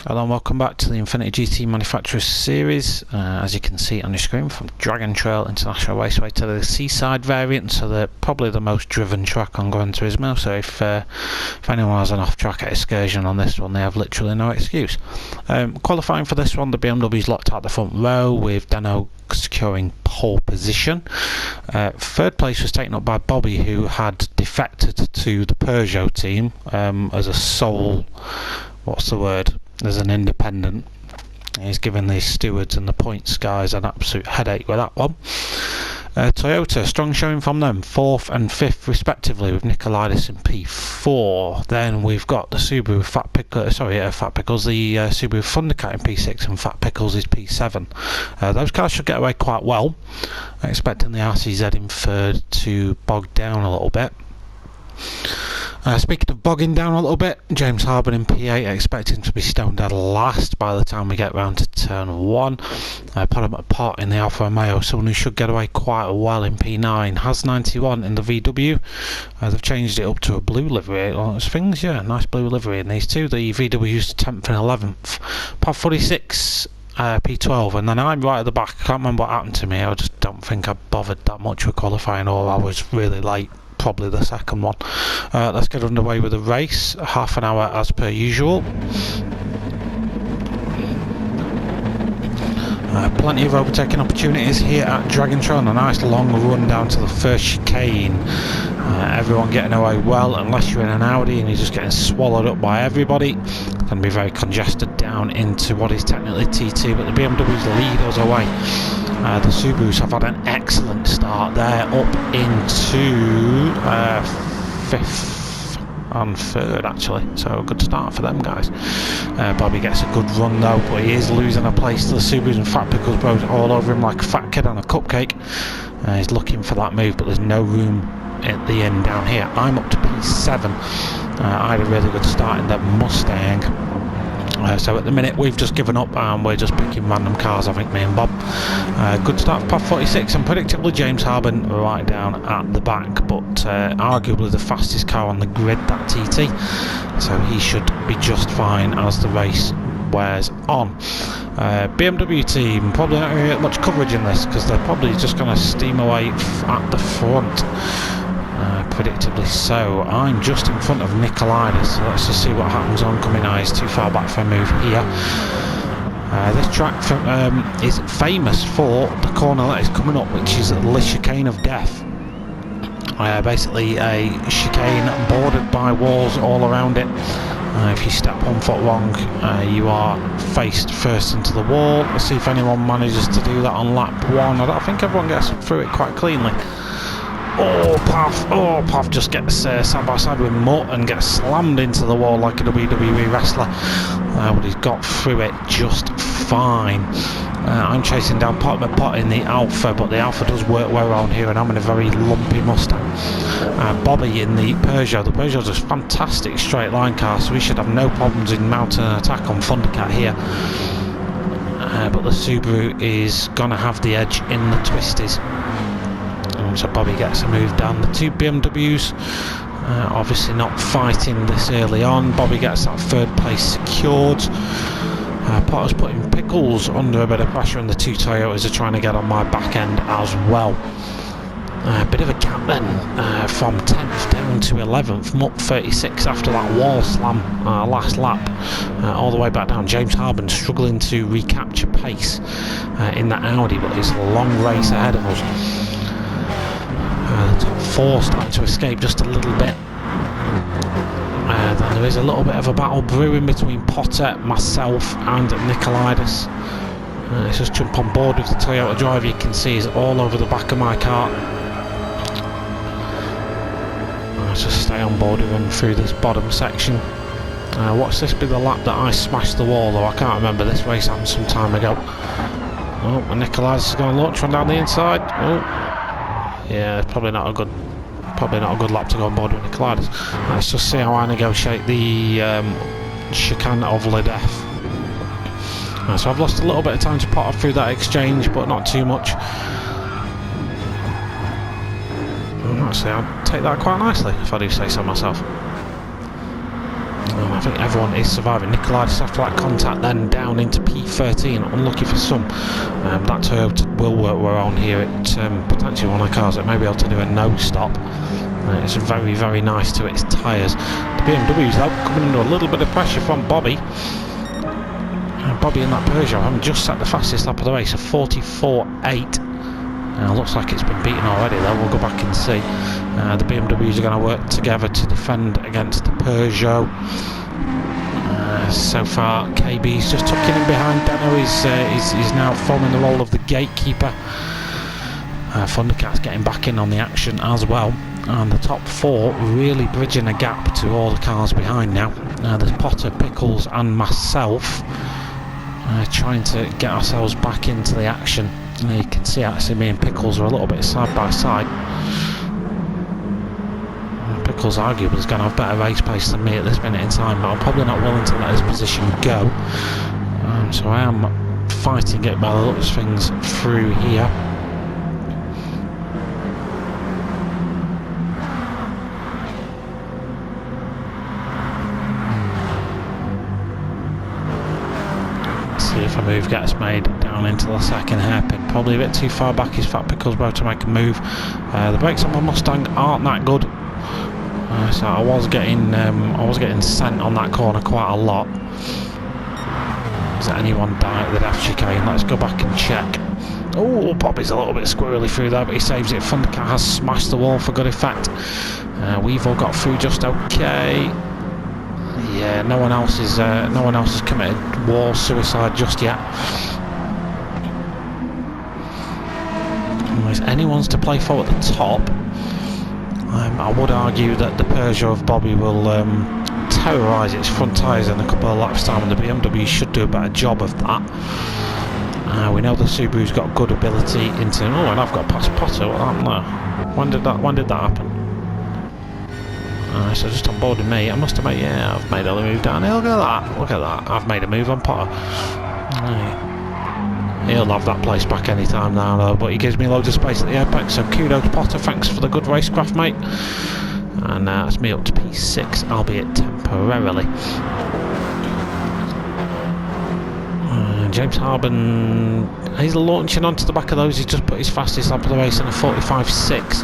Hello and welcome back to the Infinity GT Manufacturers series. As you can see on your screen, from Dragon Trail International Raceway to the Seaside variant, so they're probably the most driven track on Gran Turismo, so if anyone has an off-track excursion on this one, they have literally no excuse. Qualifying for this one, the BMW's locked out the front row with Dano securing pole position. Third place was taken up by Bobby, who had defected to the Peugeot team as a sole, as an independent. He's given the stewards and the points guys an absolute headache with that one. Toyota, strong showing from them, 4th and 5th respectively, with Nicolaitis in P4. Then we've got the Subaru Fat Pickles, the Subaru Thundercat in P6, and Fat Pickles is P7. Those cars should get away quite well. I'm expecting the RCZ in 3rd to bog down a little bit. Speaking of bogging down a little bit, James Harben in P8, expecting to be stone dead last by the time we get round to turn 1. Put him at pot in the Alfa Romeo, someone who should get away quite well in P9. Has 91 in the VW. They've changed it up to a blue livery. Nice blue livery in these two. The VW's 10th and 11th. Pod 46. P12, and then I'm right at the back. I can't remember what happened to me. I just don't think I bothered that much with qualifying, or I was really late. Probably the second one. Let's get underway with the race. Half an hour as per usual. Plenty of overtaking opportunities here at Dragon Trail. A nice long run down to the first chicane. Everyone getting away well, unless you're in an Audi and you're just getting swallowed up by everybody. It's going to be very congested down into what is technically T2, but the BMWs lead us away. The Subarus have had an excellent start. They're up into 5th and 3rd actually, so a good start for them guys. Bobby gets a good run though, but he is losing a place to the Subarus, and Fat Pickles goes all over him like a fat kid on a cupcake. He's looking for that move, but there's no room at the end down here. I'm up to P7. I had a really good start in that Mustang. So at the minute we've just given up and we're just picking random cars, I think, me and Bob. Good start for Pod 46, and predictably James Harben right down at the back, but arguably the fastest car on the grid, that TT, so he should be just fine as the race wears on. BMW team probably not going to get much coverage in this because they're probably just going to steam away at the front. Predictably so. I'm just in front of Nicolaitis, so let's just see what happens on coming eyes. Too far back for a move here. This track is famous for the corner that is coming up, which is the chicane of death. Basically a chicane bordered by walls all around it. If you step 1 foot wrong, you are faced first into the wall. Let's see if anyone manages to do that on lap 1. I don't think everyone gets through it quite cleanly. Pav just gets side by side with Mutt and gets slammed into the wall like a WWE wrestler, but he's got through it just fine. I'm chasing down Pot in the Alfa, but the Alfa does work well around here, and I'm in a very lumpy Mustang. Bobby in the Peugeot. The Peugeot's a fantastic straight line car, so we should have no problems in mounting an attack on Thundercat here. But the Subaru is going to have the edge in the twisties. So Bobby gets a move down. The two BMWs obviously not fighting this early on. Bobby gets that 3rd place secured. Potter's putting Pickles under a bit of pressure, and the two Toyotas are trying to get on my back end as well. A bit of a gap then from 10th down to 11th. Mutt 36 after that wall slam last lap, all the way back down. James Harben struggling to recapture pace in that Audi, but it's a long race ahead of us. The top 4 starting to escape just a little bit. Then there is a little bit of a battle brewing between Potter, myself and Nicolaitis. Let's just jump on board with the Toyota driver. You can see he's all over the back of my car. Let's just stay on board with him through this bottom section. Watch this be the lap that I smashed the wall, though I can't remember. This race happened some time ago. Oh, and Nicolaitis is going to launch one down the inside. Oh. Yeah, probably not a good lap to go on board with Nicolaitis. Let's just see how I negotiate the chicane of Le Death. So I've lost a little bit of time to Potter through that exchange, but not too much. Actually, I'd take that quite nicely, if I do say so myself. I think everyone is surviving. Nikolaitis after that contact, then down into P13. Unlucky for some. That Toyota will work well on here. It potentially one of the cars that may be able to do a no stop. It's very, very nice to its tyres. The BMWs though coming under a little bit of pressure from Bobby. Bobby in that Peugeot having just set the fastest lap of the race, a 44.8. Looks like it's been beaten already though. We'll go back and see. The BMWs are going to work together to defend against the Peugeot. So far KB's just tucking in behind. Deno is now forming the role of the gatekeeper. Thundercat's getting back in on the action as well, and the top four really bridging a gap to all the cars behind now. There's Potter, Pickles and myself trying to get ourselves back into the action. You can see actually me and Pickles are a little bit side by side. Pickles arguably is going to have better race pace than me at this minute in time, but I'm probably not willing to let his position go. So I am fighting it by the looks of things through here. See if a move gets made down into the second hairpin. Probably a bit too far back. Is Fat Pickles about to make a move? The brakes on my Mustang aren't that good. So I was getting sent on that corner quite a lot. Is there anyone down at the dash chicane? Let's go back and check. Oh, Bobby's a little bit squirrely through there, but he saves it. Thundercat has smashed the wall for good effect. We've all got through just okay. Yeah, no one else has committed war suicide just yet. If anyone's to play for at the top, I would argue that the Peugeot of Bobby will terrorise its front tyres in a couple of laps time, and the BMW should do a better job of that. We know the Subaru's got good ability into. Oh, and I've got past Potter. What happened there? When did that happen? So just on board with me. I must have made. Yeah, I've made a move down here. Look at that. Look at that. I've made a move on Potter. He'll have that place back any time now though, but he gives me loads of space at the apex, so kudos Potter, thanks for the good racecraft mate. And that's me up to P6, albeit temporarily. James Harben, he's launching onto the back of those. He's just put his fastest lap of the race in a 45.6.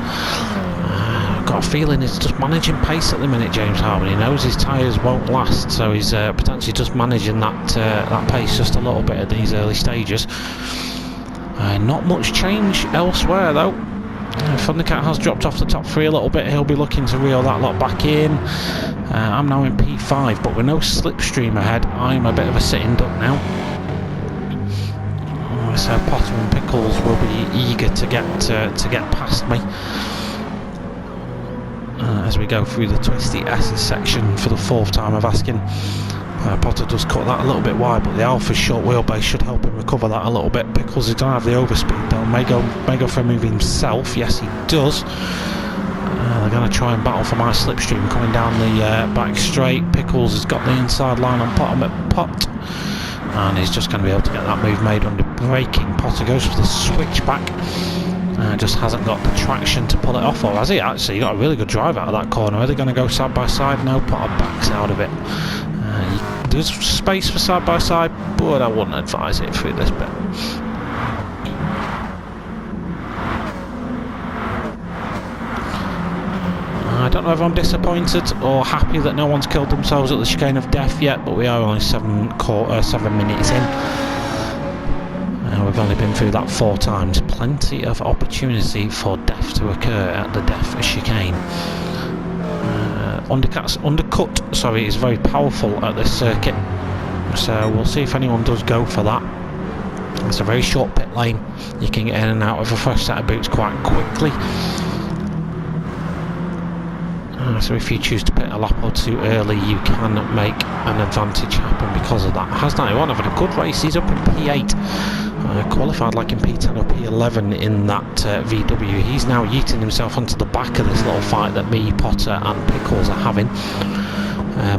Got a feeling he's just managing pace at the minute, James Harben. He knows his tyres won't last, so he's potentially just managing that pace just a little bit at these early stages. Not much change elsewhere though. Thundercat has dropped off the top three a little bit. He'll be looking to reel that lot back in. I'm now in P5, but with no slipstream ahead, I'm a bit of a sitting duck now. So Potter and Pickles will be eager to get past me. As we go through the twisty S section for the fourth time of asking. Potter does cut that a little bit wide, but the Alpha's short wheelbase should help him recover that a little bit. Pickles is going to have the overspeed though, may go for a move himself. Yes, he does. They're going to try and battle for my slipstream coming down the back straight. Pickles has got the inside line on bottom at Pot, and he's just going to be able to get that move made under braking. Potter goes for the switchback. Just hasn't got the traction to pull it off, or has he actually? He got a really good drive out of that corner. Are they going to go side by side? No, Potter backs out of it. There's space for side by side, but I wouldn't advise it through this bit. I don't know if I'm disappointed or happy that no one's killed themselves at the chicane of death yet, but we are only 7 minutes in. We've only been through that 4 times. Plenty of opportunity for death to occur at the death chicane. Undercut, sorry, is very powerful at this circuit, so we'll see if anyone does go for that. It's a very short pit lane. You can get in and out of a fresh set of boots quite quickly. So if you choose to pit a lap or two early, you can make an advantage happen because of that. Has91 having a good race. He's up in P8. Qualified like in P10 or P11 in that VW. He's now yeeting himself onto the back of this little fight that me, Potter and Pickles are having.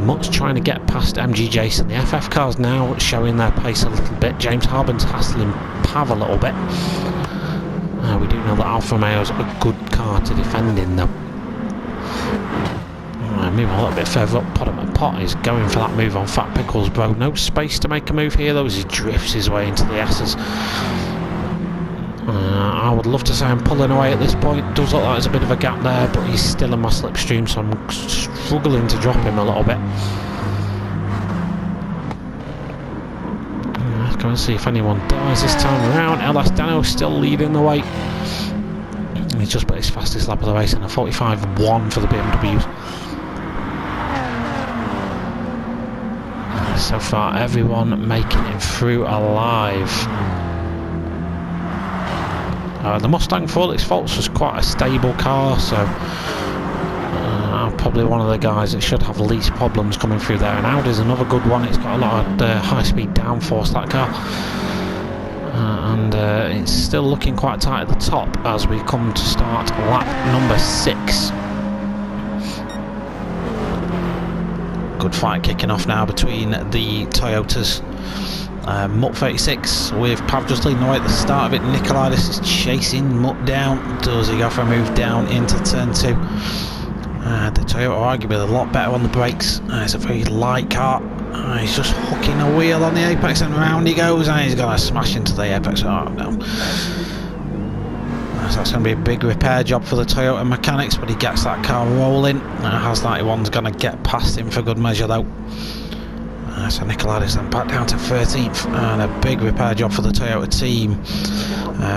Mutt's trying to get past MG Jason. The FF cars now showing their pace a little bit. James Harben's hassling Pav a little bit. We do know that Alfa Romeo's a good car to defend in though. Meanwhile, a little bit further up, Pot is going for that move on Fat Pickles, bro. No space to make a move here, though, as he drifts his way into the S's. I would love to say I'm pulling away at this point. Does look like there's a bit of a gap there, but he's still in my slipstream, so I'm struggling to drop him a little bit. Let's go and see if anyone dies this time around. LS Dano still leading the way. He's just put his fastest lap of the race in a 45.1 for the BMWs. So far, everyone making it through alive. The Mustang, for all its faults, was quite a stable car, so I'm probably one of the guys that should have least problems coming through there. And Audi's another good one. It's got a lot of high-speed downforce, that car. And it's still looking quite tight at the top as we come to start lap number 6. Good fight kicking off now between the Toyotas. Mutt 36 with Pav just leading the way at the start of it. Nikolaitis is chasing Mutt down. Does he go for a move down into turn 2? The Toyota arguably a lot better on the brakes. It's a very light car. He's just hooking a wheel on the apex and round he goes, and he's going to smash into the apex. Oh no. So that's going to be a big repair job for the Toyota mechanics, but he gets that car rolling. Has 91's going to get past him for good measure though. So Nikolaitis then back down to 13th, and a big repair job for the Toyota team.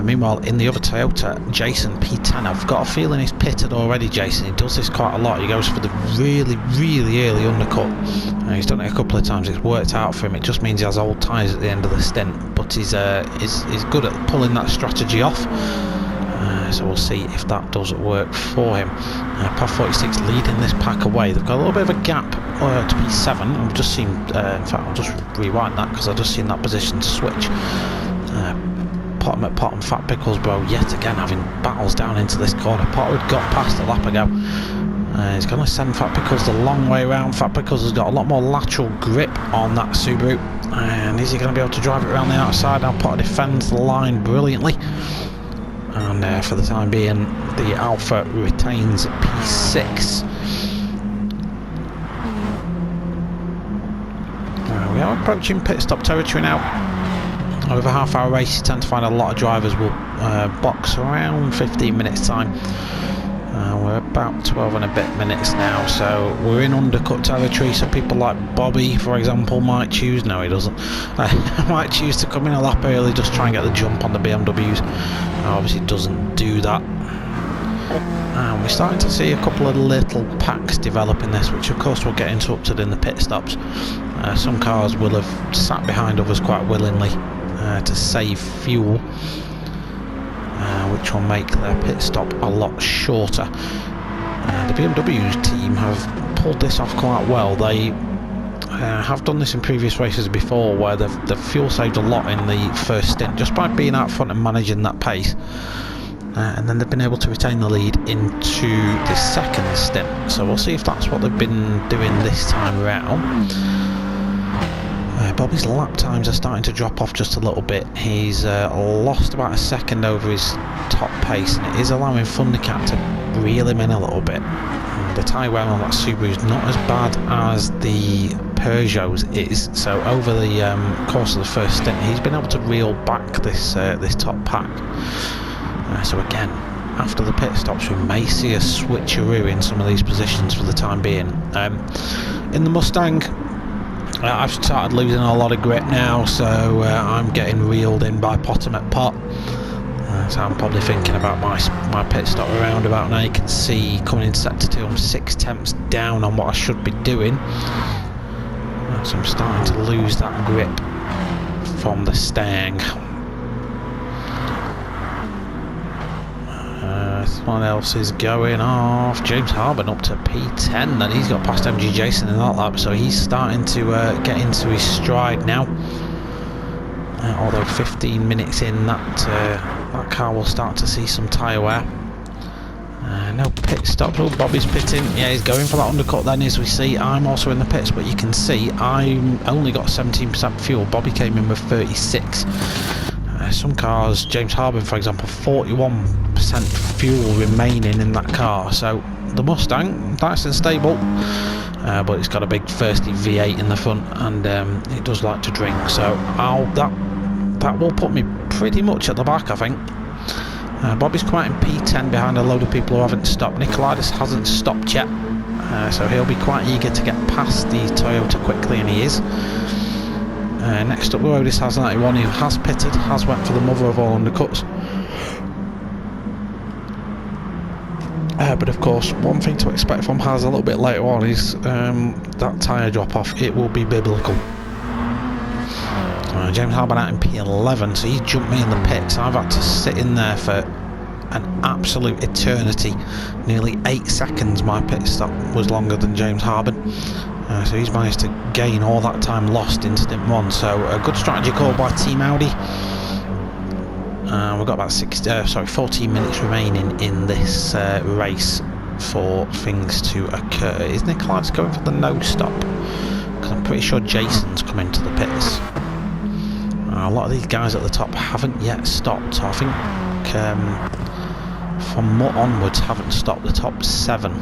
Meanwhile, in the other Toyota, Jason P10, I've got a feeling he's pitted already. Jason, he does this quite a lot. He goes for the really early undercut. He's done it a couple of times. It's worked out for him. It just means he has old tyres at the end of the stint, but he's good at pulling that strategy off. So we'll see if that does work for him. Pav 46 leading this pack away. They've got a little bit of a gap to P7. I've just seen, in fact, I'll just rewind that because I've just seen that position switch. Pot and Fat Pickles, bro, yet again having battles down into this corner. Pot had got past a lap ago. He's going to send Fat Pickles the long way around. Fat Pickles has got a lot more lateral grip on that Subaru. And is he going to be able to drive it around the outside? Now Pot defends the line brilliantly. And for the time being, the Alpha retains P6. We are approaching pit stop territory now. Over half-hour race, you tend to find a lot of drivers will box around 15 minutes time. We're about 12 and a bit minutes now, so we're in undercut territory. So people like Bobby, for example, might choose, no he doesn't, might choose to come in a lap early, just try and get the jump on the BMWs. Obviously doesn't do that. And we're starting to see a couple of little packs develop in this, which of course will get interrupted in the pit stops. Some cars will have sat behind others quite willingly to save fuel, which will make their pit stop a lot shorter. The BMW team have pulled this off quite well. They have done this in previous races before, where the fuel saved a lot in the first stint just by being out front and managing that pace, and then they've been able to retain the lead into the second stint. So we'll see if that's what they've been doing this time around. Bobby's lap times are starting to drop off just a little bit. He's lost about a second over his top pace, and it is allowing Thundercat to reel him in a little bit. The tyre wear on that Subaru is not as bad as the Peugeot's is, so over the course of the first stint he's been able to reel back this top pack. So again, after the pit stops we may see a switcheroo in some of these positions for the time being. In the Mustang, I've started losing a lot of grip now, so I'm getting reeled in by Pot. So I'm probably thinking about my pit stop around about now. You can see coming into sector 2 I'm 6 tenths down on what I should be doing. So I'm starting to lose that grip from the Stang. Someone else is going off. James Harben up to P10, and he's got past MG Jason in that lap, so he's starting to get into his stride now. Although 15 minutes in, that car will start to see some tyre wear. No pit stops. Oh, Bobby's pitting. Yeah, he's going for that undercut then, as we see. I'm also in the pits, but you can see I'm only got 17% fuel. Bobby came in with 36. Some cars, James Harbin for example, 41% fuel remaining in that car. So the Mustang, nice and stable, but it's got a big thirsty V8 in the front, and it does like to drink. So that will put me pretty much at the back, I think. Bobby's quite in P10 behind a load of people who haven't stopped. Nicolaitis hasn't stopped yet, so he'll be quite eager to get past the Toyota quickly, and he is. Next up, the Otis has 91, who has pitted, has went for the mother of all undercuts. But of course, one thing to expect from Haas a little bit later on is that tyre drop off. It will be biblical. James Harbin out in P11, so he jumped me in the pits. I've had to sit in there for an absolute eternity. Nearly 8 seconds my pit stop was longer than James Harbin. So he's managed to gain all that time lost in stint 1. So a good strategy call by Team Audi. We've got about 14 minutes remaining in this race for things to occur. Is Nicolaitis going for the no stop? Because I'm pretty sure Jason's come into the pits. A lot of these guys at the top haven't yet stopped, so I think from Mutt onwards haven't stopped, the top 7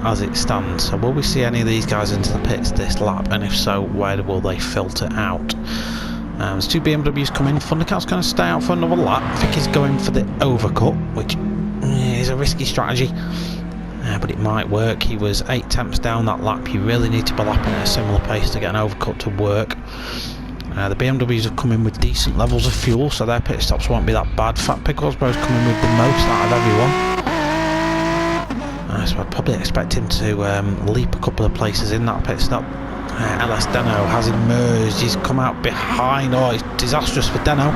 as it stands. So will we see any of these guys into the pits this lap, and if so, where will they filter out? There's 2 BMWs coming. Thundercat's going to stay out for another lap. I think he's going for the overcut, which is a risky strategy, but it might work. He was 8 tenths down that lap. You really need to be lapping at a similar pace to get an overcut to work. The BMWs have come in with decent levels of fuel, so their pit stops won't be that bad. Fat Pickles Bro's coming with the most out of everyone. So I'd probably expect him to leap a couple of places in that pit stop. LS Deno has emerged. He's come out behind. Oh, it's disastrous for Deno.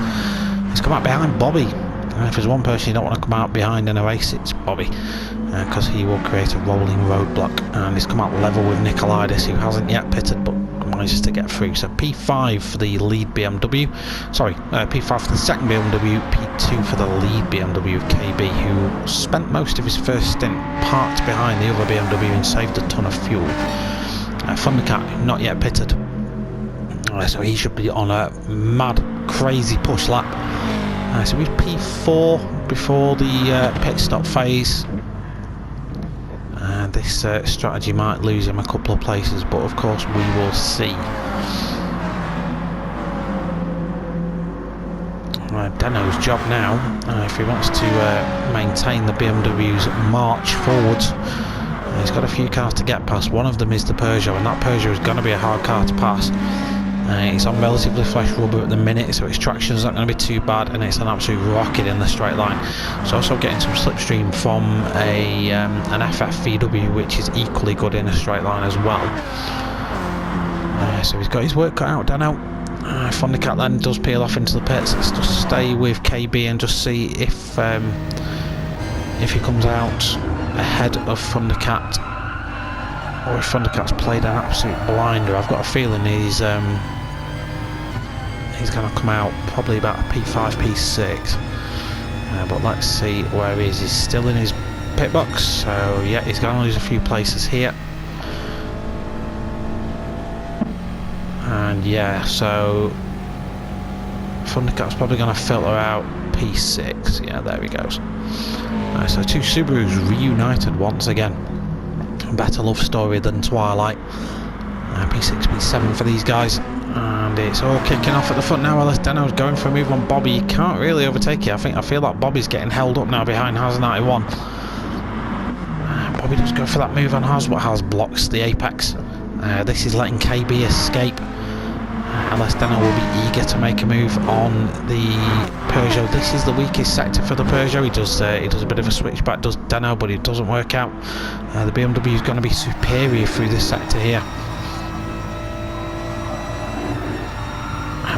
He's come out behind Bobby. If there's one person you don't want to come out behind in a race, it's Bobby, because he will create a rolling roadblock. And he's come out level with Nicolaitis, who hasn't yet pitted but manages to get through. So P5 for the lead BMW, sorry, P5 for the second BMW, P2 for the lead BMW of KB, who spent most of his first stint parked behind the other BMW and saved a ton of fuel. Thundercat not yet pitted, so he should be on a mad crazy push lap. So he's P4 before the pit stop phase. This strategy might lose him a couple of places, but of course we will see. Deno's job now, if he wants to maintain the BMW's march forwards, he's got a few cars to get past. One of them is the Peugeot, and that Peugeot is going to be a hard car to pass. It's on relatively fresh rubber at the minute, so its traction's not going to be too bad, and it's an absolute rocket in the straight line. It's also getting some slipstream from an FF VW, which is equally good in a straight line as well. So he's got his work cut out, Dano. Thundercat then does peel off into the pits. Let's just stay with KB and just see if he comes out ahead of Thundercat, or if Thundercat's played an absolute blinder. I've got a feeling he's going to come out probably about a P5, P6, but let's see where he is. He's still in his pit box, so yeah, he's going to lose a few places here. And yeah, so Thundercat's probably going to filter out P6. Yeah, there he goes. So 2 Subarus reunited once again. Better love story than Twilight. P6, P7 for these guys, and it's all kicking off at the front now. LS Deno's going for a move on Bobby. You can't really overtake it. I feel like Bobby's getting held up now behind Haas 91. Bobby does go for that move on Haas, but Haas blocks the apex. This is letting KB escape. LS Deno will be eager to make a move on the Peugeot. This is the weakest sector for the Peugeot. He does a bit of a switchback, does Deno, but it doesn't work out. The BMW is going to be superior through this sector here.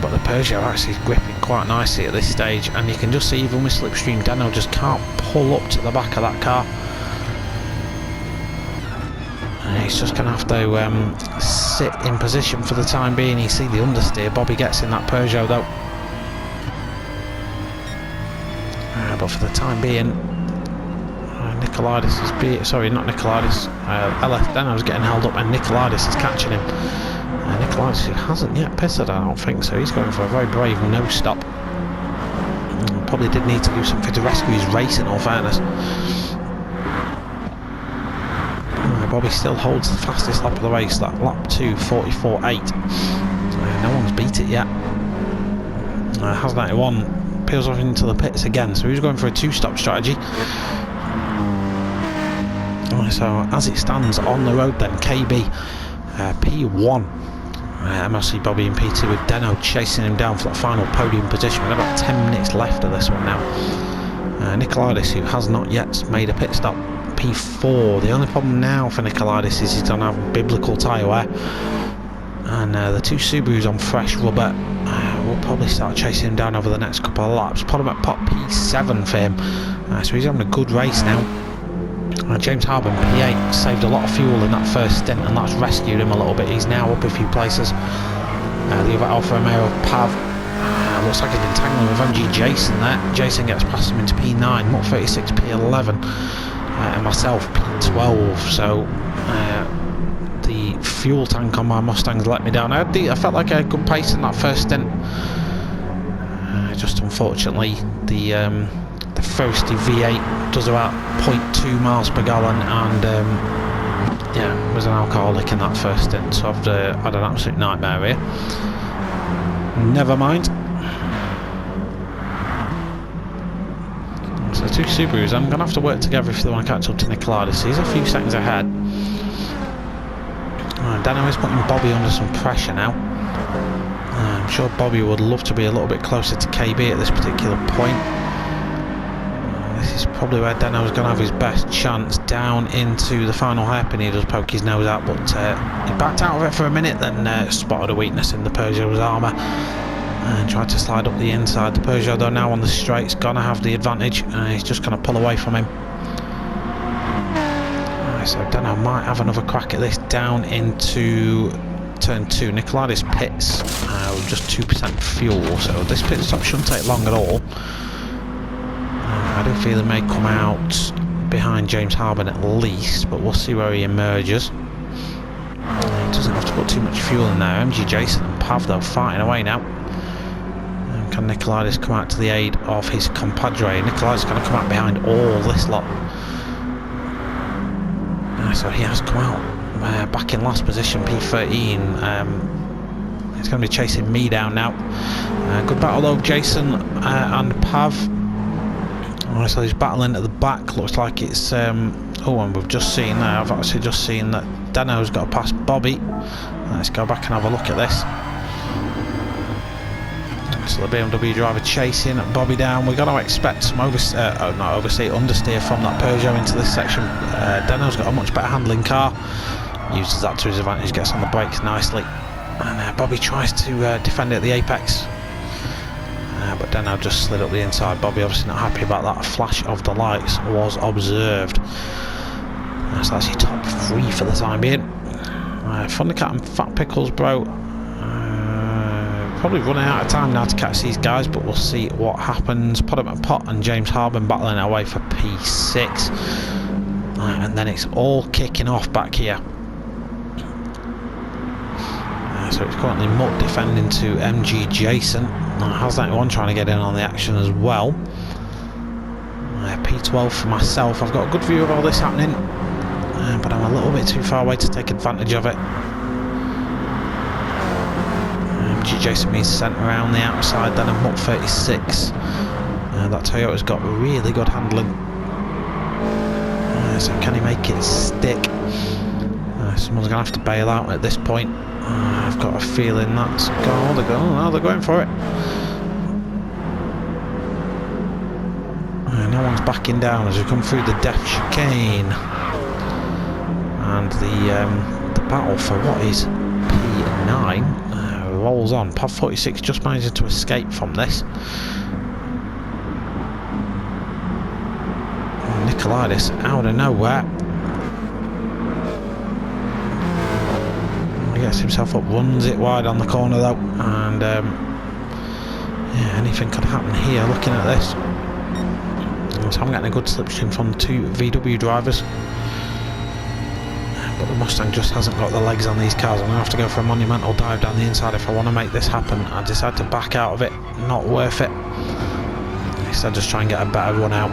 But the Peugeot actually is gripping quite nicely at this stage, and you can just see even with slipstream, Deno just can't pull up to the back of that car. He's just going to have to sit in position for the time being. You see the understeer Bobby gets in that Peugeot though. But for the time being, Nicolaitis is LS Deno's getting held up, and Nicolaitis is catching him. Nicolaitis hasn't yet pitted, I don't think, so he's going for a very brave no stop. probably did need to do something to rescue his race, in all fairness. Bobby still holds the fastest lap of the race, that lap 2, 44.8. No one's beat it yet. Has 91 peels off into the pits again, so he's going for a 2-stop strategy. So as it stands on the road then, KB P1, MLC Bobby in P2 with Deno chasing him down for that final podium position. We've got about 10 minutes left of this one now. Nicolaitis, who has not yet made a pit stop, P4. The only problem now for Nicolaitis is he's going to have biblical tyre wear, and the 2 Subarus on fresh rubber will probably start chasing him down over the next couple of laps. Put him at pot P7 for him, so he's having a good race now. James Harben P8 saved a lot of fuel in that first stint, and that's rescued him a little bit. He's now up a few places. The other Alfa Romeo Pav looks like he's been tangling with MG Jason there. Jason gets past him into P9, Mach 36 P11, and myself P12. So the fuel tank on my Mustang's let me down. I felt like I had good pace in that first stint. Just unfortunately the Thirsty V8 does about 0.2 miles per gallon, and yeah, was an alcoholic in that first stint, so I've had an absolute nightmare here. Never mind. So 2 Subarus, I'm going to have to work together if they want to catch up to Nicolaitis. He's a few seconds ahead. Dano is putting Bobby under some pressure now. I'm sure Bobby would love to be a little bit closer to KB at this particular point. This is probably where Dano's going to have his best chance, down into the final hairpin. He does poke his nose out, but he backed out of it for a minute, then spotted a weakness in the Peugeot's armour and tried to slide up the inside. The Peugeot, though, now on the straight's going to have the advantage, and he's just going to pull away from him. So Dano might have another crack at this down into turn 2. Nicolaitis pits with just 2% fuel, so this pit stop shouldn't take long at all. I do feel he may come out behind James Harben at least, but we'll see where he emerges. He doesn't have to put too much fuel in there. MG Jason and Pav, though, fighting away now. Can Nicolaitis come out to the aid of his compadre? Nicolaitis is going to come out behind all this lot. So he has come out back in last position, P13. He's going to be chasing me down now. Good battle though, Jason and Pav. So he's battling at the back. Looks like it's oh, and we've just seen there, I've actually just seen that Dano's got past Bobby. Let's go back and have a look at this. So the BMW driver chasing Bobby down. We're going to expect some understeer from that Peugeot into this section. Dano's got a much better handling car, uses that to his advantage, gets on the brakes nicely, and Bobby tries to defend it at the apex, but Dano just slid up the inside. Bobby obviously not happy about that. A flash of the lights was observed. So that's your top 3 for the time being. Thundercat and Fat Pickles, bro. Probably running out of time now to catch these guys, but we'll see what happens. Pot and James Harben battling our way for P6, and then it's all kicking off back here. So it's currently Mutt defending to MG Jason. How's that one trying to get in on the action as well? P12 for myself. I've got a good view of all this happening, but I'm a little bit too far away to take advantage of it. MG Jason means sent around the outside, then a Mach 36. That Toyota's got really good handling. So can he make it stick? Someone's going to have to bail out at this point. I've got a feeling that's gone. They're going for it. No one's backing down as we come through the death chicane. And the battle for what is P9 rolls on. Pav 46 just managing to escape from this. Nicolaitis out of nowhere. He gets himself up, runs it wide on the corner though, and yeah, anything could happen here looking at this. So I'm getting a good slipstream from the 2 VW drivers. But the Mustang just hasn't got the legs on these cars. I'm going to have to go for a monumental dive down the inside if I want to make this happen. I decided to back out of it. Not worth it. Instead just try and get a better run out.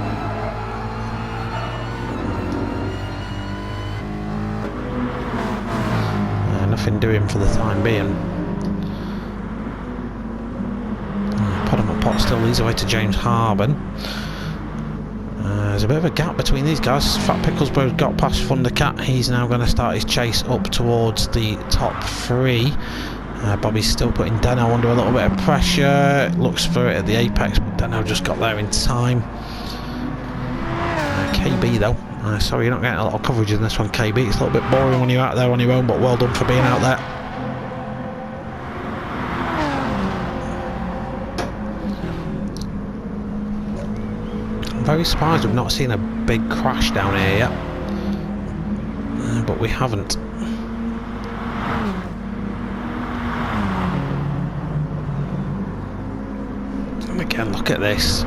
Nothing doing for the time being. Pot still leads away to James Harben. There's a bit of a gap between these guys. Fat Picklesbro's got past Thundercat. He's now going to start his chase up towards the top 3. Bobby's still putting Deno under a little bit of pressure. Looks for it at the apex, but Deno just got there in time. KB though. Sorry you're not getting a lot of coverage in this one, KB. It's a little bit boring when you're out there on your own, but well done for being out there. I'm very surprised we've not seen a big crash down here yet. But we haven't. And again, look at this.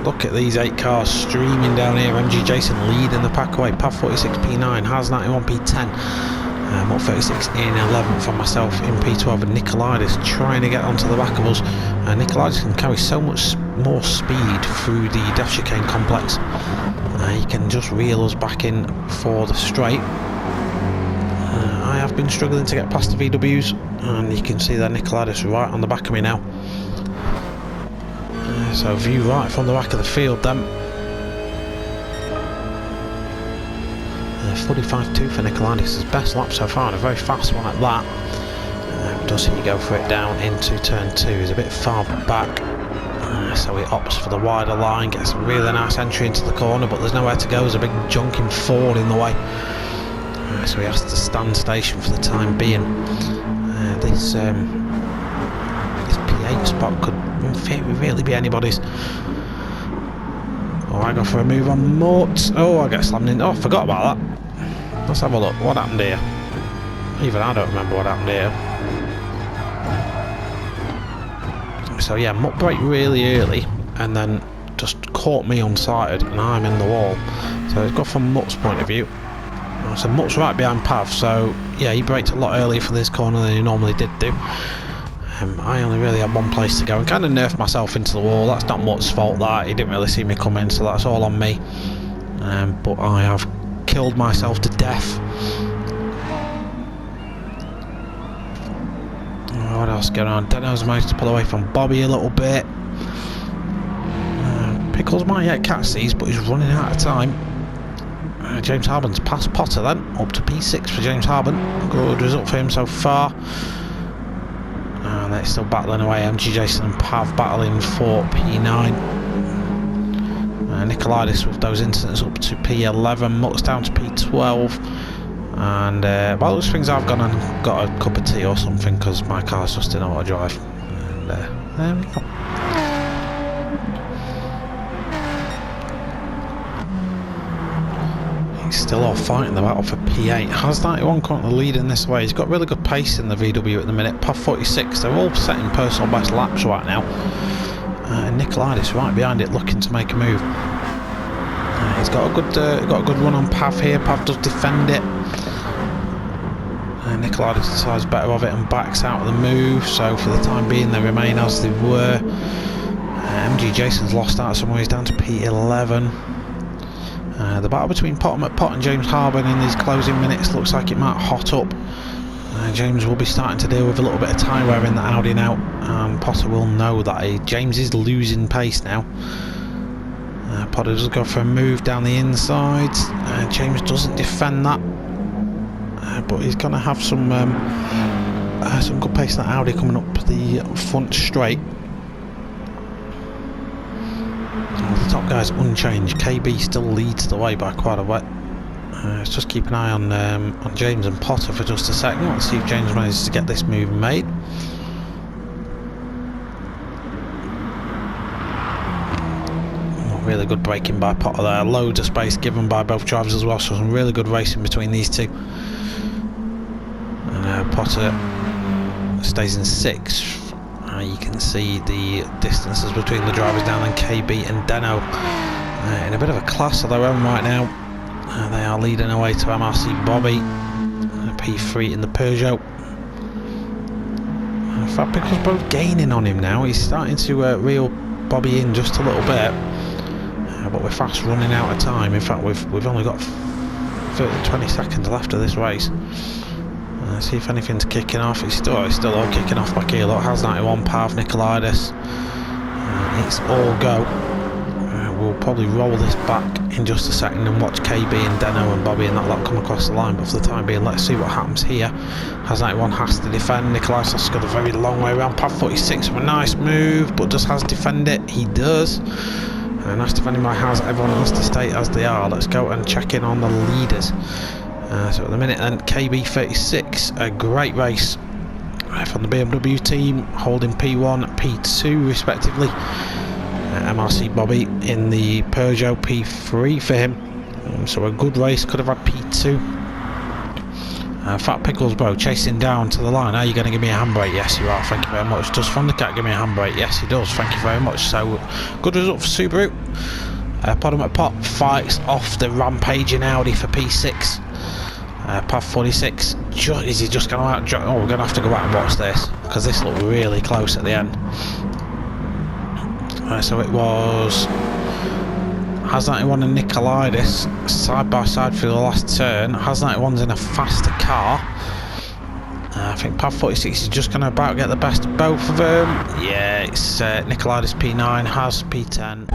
Look at these 8 cars streaming down here. MG Jason leading the pack away. Pav 46 P9, Has 91 P10, Mutt 36 in 11th for myself in P12, and Nikolaitis trying to get onto the back of us. Nikolaitis can carry so much more speed through the death chicane complex. He can just reel us back in for the straight. I have been struggling to get past the VWs, and you can see that Nikolaitis right on the back of me now. So view right from the back of the field then. 45.2 for Nikolaitis, his best lap so far, and a very fast one at that. Does he go for it down into turn 2? He's a bit far back, so he opts for the wider line, gets a really nice entry into the corner, but there's nowhere to go. There's a big junking Ford in the way, so he has to stand station for the time being. This P8 spot could really be anybody's. Oh, I go for a move on Mort. Oh, I get slammed in. Oh, I forgot about that. Let's have a look. What happened here? Even I don't remember what happened here. So yeah, Mutt braked really early and then just caught me unsighted, and I'm in the wall. So it's got from Mutt's point of view. So Mutt's right behind Pav, so yeah, he braked a lot earlier for this corner than he normally did do. I only really had one place to go and kind of nerfed myself into the wall. That's not Mutt's fault, that. He didn't really see me come in, so that's all on me. But I have killed myself to death. What else going on? Deno's managed to pull away from Bobby a little bit. Pickles might yet catch these, but he's running out of time. James Harben's past Potter then, up to P6 for James Harben. Good result for him so far. And they're still battling away. MG Jason and Pav battling for P9. Nikolaitis with those incidents up to P11. Mutt's down to P12. And by those things, I've gone and got a cup of tea or something, because my car's just in auto drive. And there we go. He's still all fighting the battle for P8. Has 91 currently leading this way. He's got really good pace in the VW at the minute. Pav 46. They're all setting personal best laps right now. And Nikolaitis right behind it, looking to make a move. He's got a good run on Pav here. Pav does defend it. Nikolaitis decides better of it and backs out of the move. So for the time being, they remain as they were. MG Jason's lost out somewhere. He's down to P11. The battle between Pot and James Harben in these closing minutes looks like it might hot up. James will be starting to deal with a little bit of tyre wear in the Audi now. Potter will know that James is losing pace now. Potter does go for a move down the inside. James doesn't defend that, but he's going to have some good pace in that Audi coming up the front straight. The top guy's unchanged. KB still leads the way by quite a bit. Let's just keep an eye on James and Potter for just a second. Let's see if James manages to get this move made. Really good braking by Potter there. Loads of space given by both drivers as well, so some really good racing between these two. And Potter stays in 6th. You can see the distances between the drivers down and KB and Deno in a bit of a class of their own right now. They are leading away to MRC Bobby, P3 in the Peugeot. Fat Pickle's both gaining on him now. He's starting to reel Bobby in just a little bit. but we're fast running out of time. In fact, we've only got 20 seconds left of this race. See if anything's kicking off. It's still all kicking off back here. Look, Has 91, Pav, Nikolaidis. It's all go. We'll probably roll this back in just a second and watch KB and Deno and Bobby and that lot come across the line, but for the time being, let's see what happens here. Has 91 has to defend. Nikolaidis has got a very long way around. Pav 46 with a nice move, but does Has defend it? He does. Nice defending by Has. Everyone else to stay as they are. Let's go and check in on the leaders. So at the minute then, KB 36, a great race from the BMW team, holding P1, P2 respectively. MRC Bobby in the Peugeot P3 for him. So a good race, could have had P2. Fat Pickles Bro chasing down to the line. Are you going to give me a handbrake? Yes you are, thank you very much. Does Thundercat give me a handbrake? Yes he does, thank you very much. So good result for Subaru. Podem at Pop fights off the rampaging Audi for P6. Pav 46, is he just going to out? Oh, we're going to have to go out and watch this because this looked really close at the end. So it was Has 91 and Nikolaidis side by side for the last turn. Has 91's in a faster car. I think Pav 46 is just going to about get the best of both of them. Yeah, it's Nikolaidis P9, Has P10.